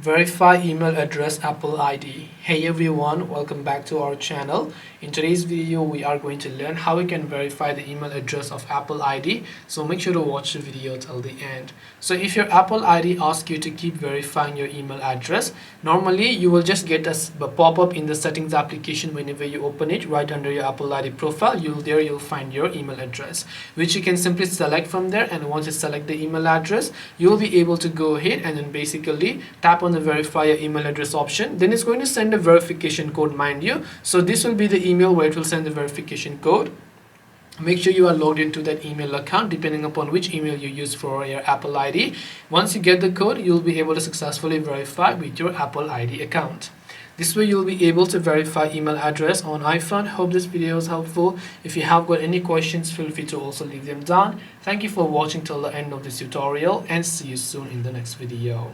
Verify email address Apple ID. Hey everyone, welcome back to our channel. In today's video, we are going to learn how we can verify the email address of Apple ID. So make sure to watch the video till the end. So if your Apple ID asks you to keep verifying your email address, normally you will just get a pop-up in the settings application whenever you open it. Right under your Apple ID profile, you'll find your email address, which you can simply select from there. And once you select the email address, you will be able to go ahead and then basically tap on the verify your email address option. Then it's going to send a verification code, mind you. So this will be the email where it will send the verification code. Make sure you are logged into that email account depending upon which email you use for your Apple ID. Once you get the code, you'll be able to successfully verify with your Apple ID account. This way you'll be able to verify email address on iPhone. Hope this video is helpful. If you have got any questions, feel free to also leave them down. Thank you for watching till the end of this tutorial and see you soon in the next video.